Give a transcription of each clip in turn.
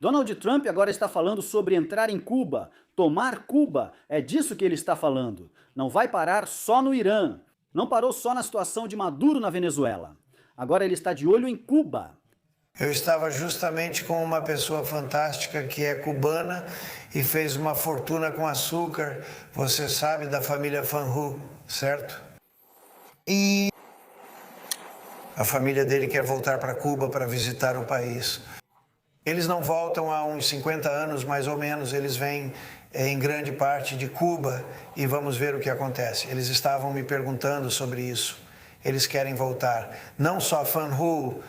Donald Trump agora está falando sobre entrar em Cuba, tomar Cuba, é disso que ele está falando. Não vai parar só no Irã, não parou só na situação de Maduro na Venezuela. Agora ele está de olho em Cuba. Eu estava justamente com uma pessoa fantástica que é cubana e fez uma fortuna com açúcar, você sabe, da família Fanhu, certo? E a família dele quer voltar para Cuba para visitar o país. Eles não voltam há uns 50 anos, mais ou menos, eles vêm em grande parte de Cuba e vamos ver o que acontece. Eles estavam me perguntando sobre isso. Eles querem voltar. Não só Fanhu.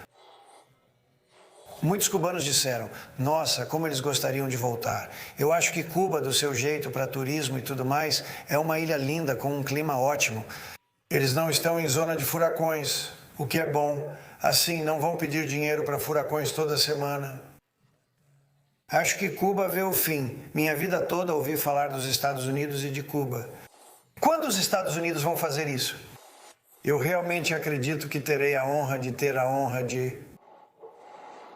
Muitos cubanos disseram, nossa, como eles gostariam de voltar. Eu acho que Cuba, do seu jeito, para turismo e tudo mais, é uma ilha linda, com um clima ótimo. Eles não estão em zona de furacões, o que é bom. Assim, não vão pedir dinheiro para furacões toda semana. Acho que Cuba vê o fim. Minha vida toda ouvi falar dos Estados Unidos e de Cuba. Quando os Estados Unidos vão fazer isso? Eu realmente acredito que terei a honra de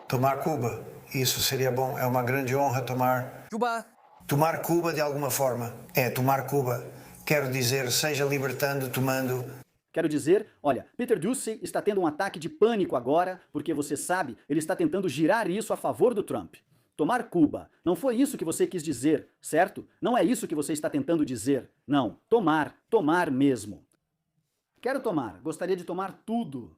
tomar Cuba. Isso seria bom. É uma grande honra tomar Cuba. Tomar Cuba de alguma forma. Tomar Cuba. Quero dizer, seja libertando, tomando. Quero dizer, olha, Peter Doocy está tendo um ataque de pânico agora, porque você sabe, ele está tentando girar isso a favor do Trump. Tomar Cuba. Não foi isso que você quis dizer, certo? Não é isso que você está tentando dizer. Não. Tomar mesmo. Quero tomar. Gostaria de tomar tudo.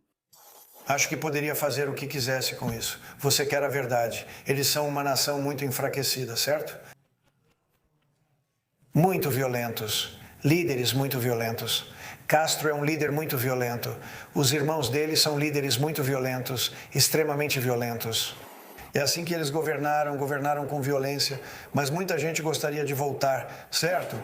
Acho que poderia fazer o que quisesse com isso. Você quer a verdade. Eles são uma nação muito enfraquecida, certo? Muito violentos. Líderes muito violentos. Castro é um líder muito violento. Os irmãos dele são líderes muito violentos, extremamente violentos. É assim que eles governaram com violência, mas muita gente gostaria de voltar, certo?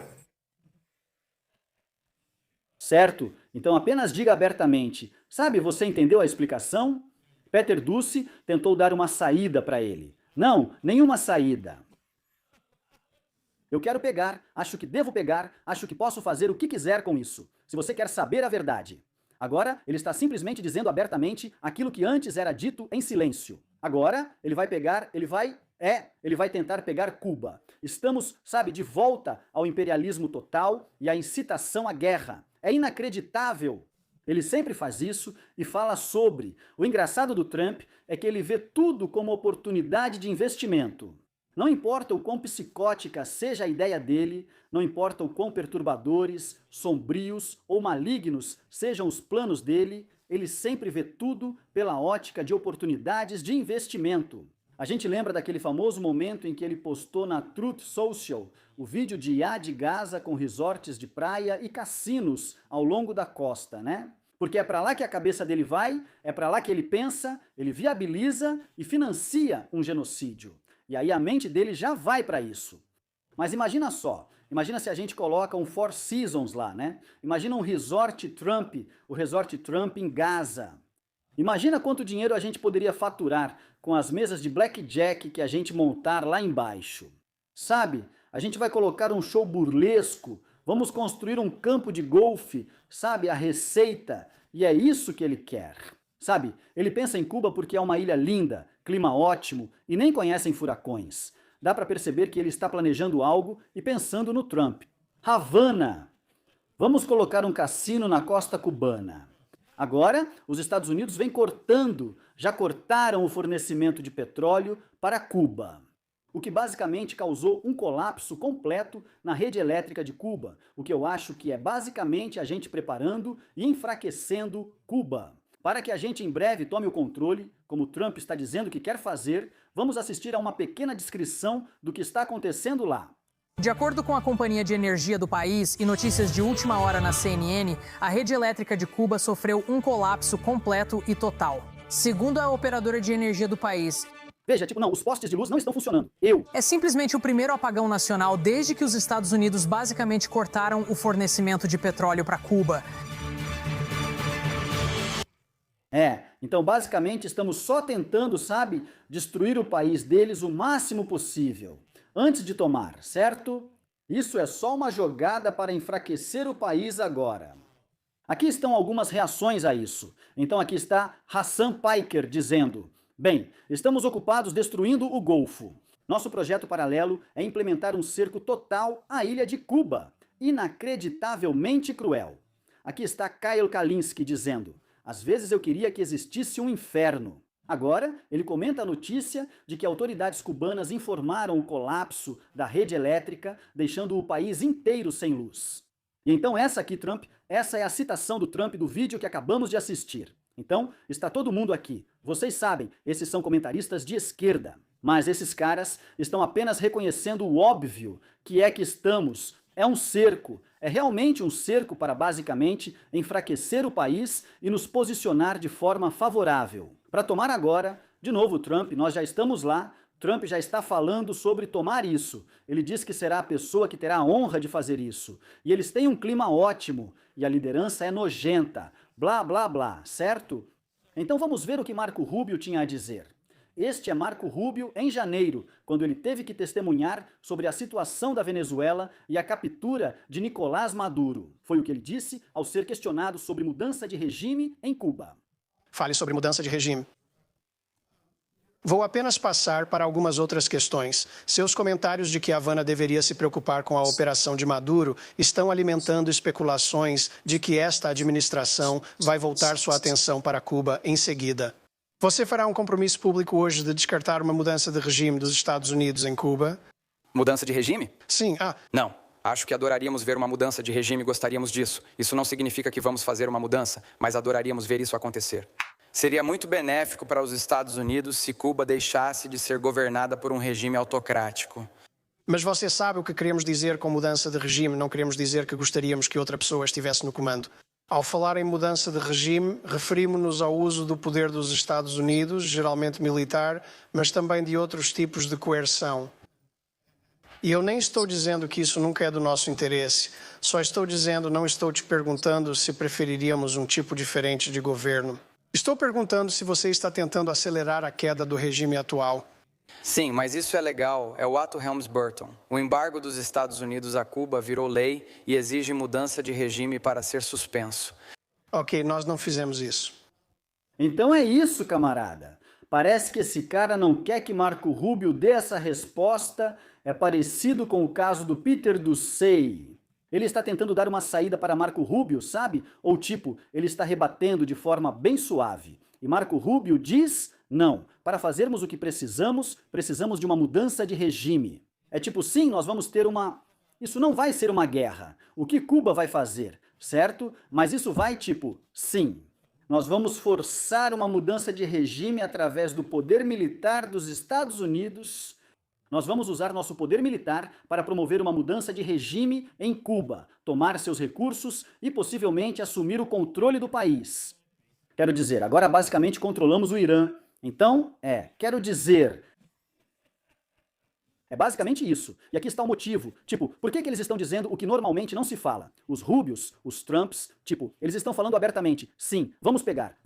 Certo? Então apenas diga abertamente. Sabe, você entendeu a explicação? Peter Doocy tentou dar uma saída para ele. Não, nenhuma saída. Eu quero pegar, acho que devo pegar, acho que posso fazer o que quiser com isso. Se você quer saber a verdade. Agora, ele está simplesmente dizendo abertamente aquilo que antes era dito em silêncio. Agora, ele vai pegar, ele vai tentar pegar Cuba. Estamos, sabe, de volta ao imperialismo total e à incitação à guerra. É inacreditável. Ele sempre faz isso e fala sobre. O engraçado do Trump é que ele vê tudo como oportunidade de investimento. Não importa o quão psicótica seja a ideia dele, não importa o quão perturbadores, sombrios ou malignos sejam os planos dele, ele sempre vê tudo pela ótica de oportunidades de investimento. A gente lembra daquele famoso momento em que ele postou na Truth Social o vídeo de IA de Gaza com resorts de praia e cassinos ao longo da costa, né? Porque é para lá que a cabeça dele vai, é para lá que ele pensa, ele viabiliza e financia um genocídio. E aí a mente dele já vai para isso. Mas imagina só, imagina se a gente coloca um Four Seasons lá, né? Imagina um resort Trump, o resort Trump em Gaza. Imagina quanto dinheiro a gente poderia faturar com as mesas de blackjack que a gente montar lá embaixo. Sabe, a gente vai colocar um show burlesco, vamos construir um campo de golfe, sabe, a receita, e é isso que ele quer. Sabe, ele pensa em Cuba porque é uma ilha linda, clima ótimo e nem conhecem furacões. Dá para perceber que ele está planejando algo e pensando no Trump. Havana! Vamos colocar um cassino na costa cubana. Agora, os Estados Unidos vêm cortando, já cortaram o fornecimento de petróleo para Cuba. O que basicamente causou um colapso completo na rede elétrica de Cuba, o que eu acho que é basicamente a gente preparando e enfraquecendo Cuba. Para que a gente em breve tome o controle, como Trump está dizendo que quer fazer, vamos assistir a uma pequena descrição do que está acontecendo lá. De acordo com a Companhia de Energia do país e notícias de última hora na CNN, a rede elétrica de Cuba sofreu um colapso completo e total. Segundo a operadora de energia do país, veja, não, os postes de luz não estão funcionando. É simplesmente o primeiro apagão nacional desde que os Estados Unidos basicamente cortaram o fornecimento de petróleo para Cuba. Então basicamente estamos só tentando, sabe, destruir o país deles o máximo possível, antes de tomar, certo? Isso é só uma jogada para enfraquecer o país agora. Aqui estão algumas reações a isso. Então aqui está Hassan Piker dizendo, bem, estamos ocupados destruindo o Golfo. Nosso projeto paralelo é implementar um cerco total à ilha de Cuba. Inacreditavelmente cruel. Aqui está Kyle Kalinske dizendo: às vezes eu queria que existisse um inferno. Agora, ele comenta a notícia de que autoridades cubanas informaram o colapso da rede elétrica, deixando o país inteiro sem luz. E então essa é a citação do Trump do vídeo que acabamos de assistir. Então, está todo mundo aqui. Vocês sabem, esses são comentaristas de esquerda. Mas esses caras estão apenas reconhecendo o óbvio, que é que é um cerco. É realmente um cerco para, basicamente, enfraquecer o país e nos posicionar de forma favorável. Para tomar agora, de novo Trump, nós já estamos lá, Trump já está falando sobre tomar isso. Ele diz que será a pessoa que terá a honra de fazer isso. E eles têm um clima ótimo, e a liderança é nojenta. Blá, blá, blá, certo? Então vamos ver o que Marco Rubio tinha a dizer. Este é Marco Rubio em janeiro, quando ele teve que testemunhar sobre a situação da Venezuela e a captura de Nicolás Maduro. Foi o que ele disse ao ser questionado sobre mudança de regime em Cuba. Fale sobre mudança de regime. Vou apenas passar para algumas outras questões. Seus comentários de que Havana deveria se preocupar com a operação de Maduro estão alimentando especulações de que esta administração vai voltar sua atenção para Cuba em seguida. Você fará um compromisso público hoje de descartar uma mudança de regime dos Estados Unidos em Cuba? Mudança de regime? Sim. Não. Acho que adoraríamos ver uma mudança de regime e gostaríamos disso. Isso não significa que vamos fazer uma mudança, mas adoraríamos ver isso acontecer. Seria muito benéfico para os Estados Unidos se Cuba deixasse de ser governada por um regime autocrático. Mas você sabe o que queremos dizer com mudança de regime, não queremos dizer que gostaríamos que outra pessoa estivesse no comando. Ao falar em mudança de regime, referimos-nos ao uso do poder dos Estados Unidos, geralmente militar, mas também de outros tipos de coerção. E eu nem estou dizendo que isso nunca é do nosso interesse. Só estou dizendo, não estou te perguntando se preferiríamos um tipo diferente de governo. Estou perguntando se você está tentando acelerar a queda do regime atual. Sim, mas isso é legal. É o ato Helms-Burton. O embargo dos Estados Unidos a Cuba virou lei e exige mudança de regime para ser suspenso. Ok, nós não fizemos isso. Então é isso, camarada. Parece que esse cara não quer que Marco Rubio dê essa resposta. É parecido com o caso do Peter Doocy. Ele está tentando dar uma saída para Marco Rubio, sabe? Ou tipo, ele está rebatendo de forma bem suave. E Marco Rubio diz: não, para fazermos o que precisamos de uma mudança de regime. É tipo, sim, nós vamos ter uma... Isso não vai ser uma guerra. O que Cuba vai fazer, certo? Mas isso vai tipo, sim. Nós vamos forçar uma mudança de regime através do poder militar dos Estados Unidos. Nós vamos usar nosso poder militar para promover uma mudança de regime em Cuba, tomar seus recursos e possivelmente assumir o controle do país. Quero dizer, agora basicamente controlamos o Irã. Então, quero dizer... É basicamente isso. E aqui está o motivo. Tipo, por que eles estão dizendo o que normalmente não se fala? Os Rubios, os Trumps, tipo, eles estão falando abertamente, sim, vamos pegar.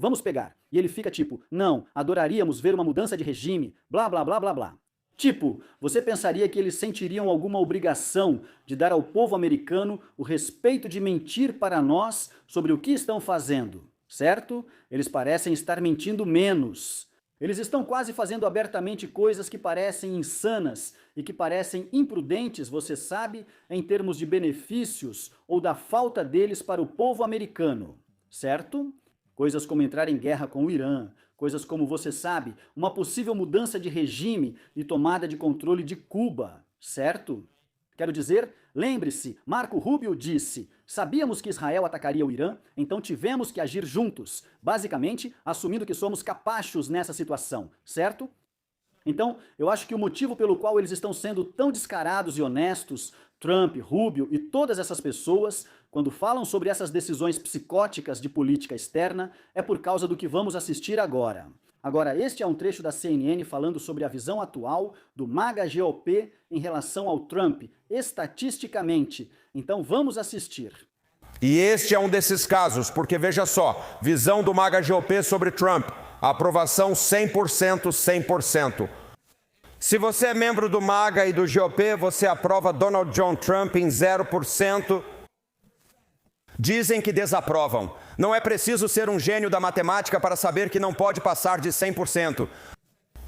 E ele fica tipo, não, adoraríamos ver uma mudança de regime, blá, blá, blá, blá, blá. Tipo, você pensaria que eles sentiriam alguma obrigação de dar ao povo americano o respeito de mentir para nós sobre o que estão fazendo, certo? Eles parecem estar mentindo menos. Eles estão quase fazendo abertamente coisas que parecem insanas e que parecem imprudentes, você sabe, em termos de benefícios ou da falta deles para o povo americano, certo? Coisas como entrar em guerra com o Irã, coisas como, você sabe, uma possível mudança de regime e tomada de controle de Cuba, certo? Quero dizer, lembre-se, Marco Rubio disse, sabíamos que Israel atacaria o Irã, então tivemos que agir juntos, basicamente assumindo que somos capachos nessa situação, certo? Então, eu acho que o motivo pelo qual eles estão sendo tão descarados e honestos, Trump, Rubio e todas essas pessoas, quando falam sobre essas decisões psicóticas de política externa, é por causa do que vamos assistir agora. Agora, este é um trecho da CNN falando sobre a visão atual do MAGA-GOP em relação ao Trump, estatisticamente. Então vamos assistir. E este é um desses casos, porque veja só, visão do MAGA-GOP sobre Trump, aprovação 100%, 100%. Se você é membro do MAGA e do GOP, você aprova Donald John Trump em 0%. Dizem que desaprovam. Não é preciso ser um gênio da matemática para saber que não pode passar de 100%.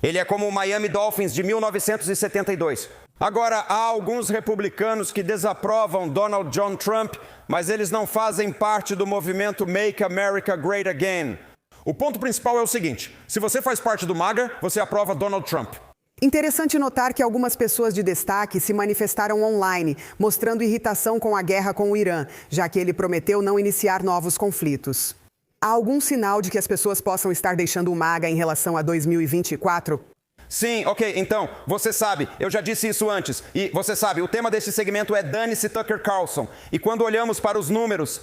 Ele é como o Miami Dolphins de 1972. Agora, há alguns republicanos que desaprovam Donald John Trump, mas eles não fazem parte do movimento Make America Great Again. O ponto principal é o seguinte: se você faz parte do MAGA, você aprova Donald Trump. Interessante notar que algumas pessoas de destaque se manifestaram online, mostrando irritação com a guerra com o Irã, já que ele prometeu não iniciar novos conflitos. Há algum sinal de que as pessoas possam estar deixando o MAGA em relação a 2024? Sim, ok, então, você sabe, eu já disse isso antes, e você sabe, o tema deste segmento é Dane-se Tucker Carlson, e quando olhamos para os números...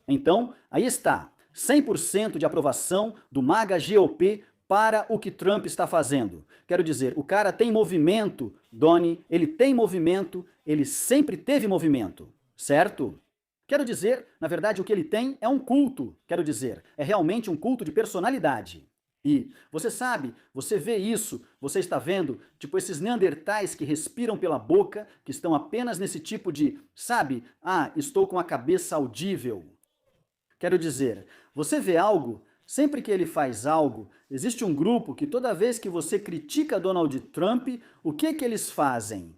Então, aí está, 100% de aprovação do MAGA GOP para o que Trump está fazendo. Quero dizer, o cara tem movimento, Donnie, ele tem movimento, ele sempre teve movimento, certo? Quero dizer, na verdade, o que ele tem é um culto, quero dizer, é realmente um culto de personalidade. E você sabe, você vê isso, você está vendo, tipo esses neandertais que respiram pela boca, que estão apenas nesse tipo de, sabe, estou com a cabeça audível. Quero dizer, você vê algo, sempre que ele faz algo, existe um grupo que toda vez que você critica Donald Trump, o que eles fazem?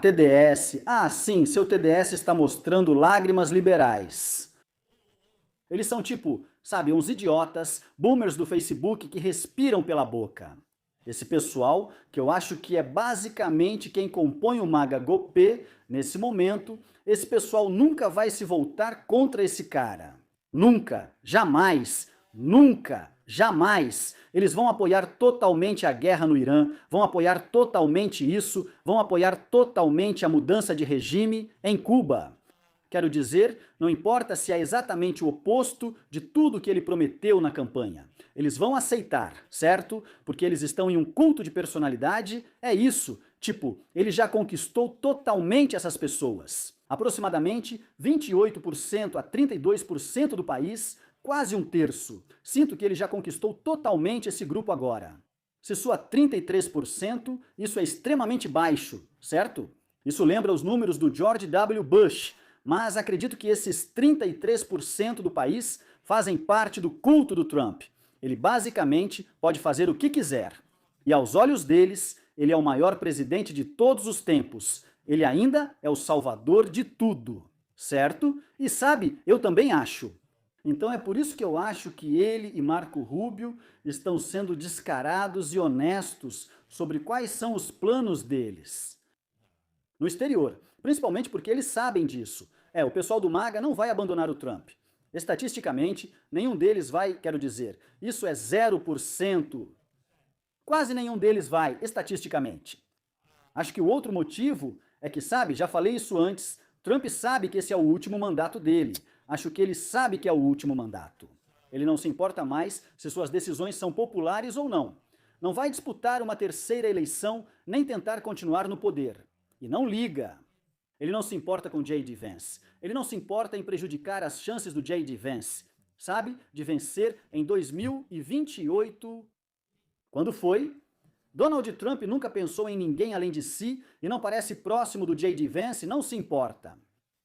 TDS, sim, seu TDS está mostrando lágrimas liberais. Eles são tipo, sabe, uns idiotas, boomers do Facebook que respiram pela boca. Esse pessoal, que eu acho que é basicamente quem compõe o MAGA GOP nesse momento, esse pessoal nunca vai se voltar contra esse cara. Nunca, jamais, nunca, jamais. Eles vão apoiar totalmente a guerra no Irã, vão apoiar totalmente isso, vão apoiar totalmente a mudança de regime em Cuba. Quero dizer, não importa se é exatamente o oposto de tudo que ele prometeu na campanha. Eles vão aceitar, certo? Porque eles estão em um culto de personalidade, é isso. Tipo, ele já conquistou totalmente essas pessoas. Aproximadamente 28% a 32% do país, quase um terço. Sinto que ele já conquistou totalmente esse grupo agora. Se soa 33%, isso é extremamente baixo, certo? Isso lembra os números do George W. Bush, mas acredito que esses 33% do país fazem parte do culto do Trump. Ele basicamente pode fazer o que quiser. E aos olhos deles, ele é o maior presidente de todos os tempos. Ele ainda é o salvador de tudo, certo? E sabe, eu também acho. Então é por isso que eu acho que ele e Marco Rubio estão sendo descarados e honestos sobre quais são os planos deles no exterior, principalmente porque eles sabem disso. O pessoal do MAGA não vai abandonar o Trump. Estatisticamente, nenhum deles vai, quero dizer, isso é 0%. Quase nenhum deles vai, estatisticamente. Acho que o outro motivo é que, sabe, já falei isso antes, Trump sabe que esse é o último mandato dele. Acho que ele sabe que é o último mandato. Ele não se importa mais se suas decisões são populares ou não. Não vai disputar uma terceira eleição, nem tentar continuar no poder. E não liga. Ele não se importa com J.D. Vance. Ele não se importa em prejudicar as chances do J.D. Vance, sabe? De vencer em 2028. Quando foi? Donald Trump nunca pensou em ninguém além de si e não parece próximo do J.D. Vance, não se importa.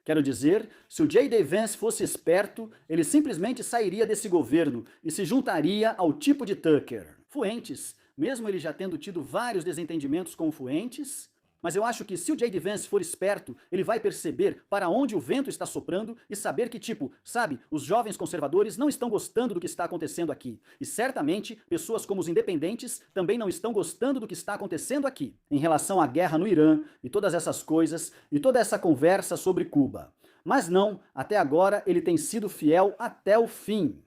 Quero dizer, se o J.D. Vance fosse esperto, ele simplesmente sairia desse governo e se juntaria ao tipo de Tucker. Fuentes, mesmo ele já tendo tido vários desentendimentos com Fuentes, mas eu acho que se o J.D. Vance for esperto, ele vai perceber para onde o vento está soprando e saber que, tipo, sabe, os jovens conservadores não estão gostando do que está acontecendo aqui. E certamente, pessoas como os independentes também não estão gostando do que está acontecendo aqui, em relação à guerra no Irã e todas essas coisas e toda essa conversa sobre Cuba. Mas não, até agora ele tem sido fiel até o fim.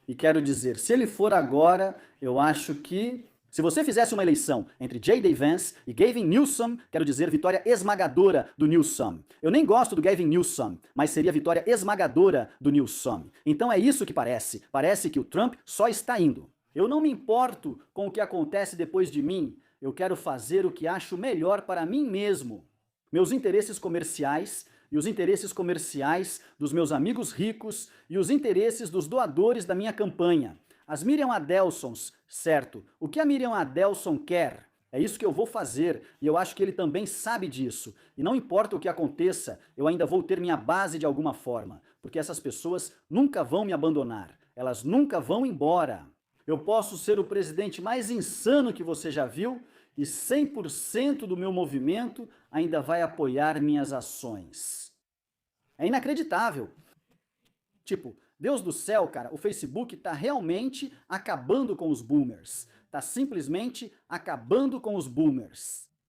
E quero dizer, se ele for agora, eu acho que... Se você fizesse uma eleição entre J.D. Vance e Gavin Newsom, quero dizer vitória esmagadora do Newsom. Eu nem gosto do Gavin Newsom, mas seria vitória esmagadora do Newsom. Então é isso que parece. Parece que o Trump só está indo. Eu não me importo com o que acontece depois de mim. Eu quero fazer o que acho melhor para mim mesmo. Meus interesses comerciais e os interesses comerciais dos meus amigos ricos e os interesses dos doadores da minha campanha. As Miriam Adelsons, certo? O que a Miriam Adelson quer? É isso que eu vou fazer, e eu acho que ele também sabe disso. E não importa o que aconteça, eu ainda vou ter minha base de alguma forma, porque essas pessoas nunca vão me abandonar, elas nunca vão embora. Eu posso ser o presidente mais insano que você já viu e 100% do meu movimento ainda vai apoiar minhas ações. É inacreditável. Tipo, Deus do céu, cara, o Facebook tá realmente acabando com os boomers. Tá simplesmente acabando com os boomers.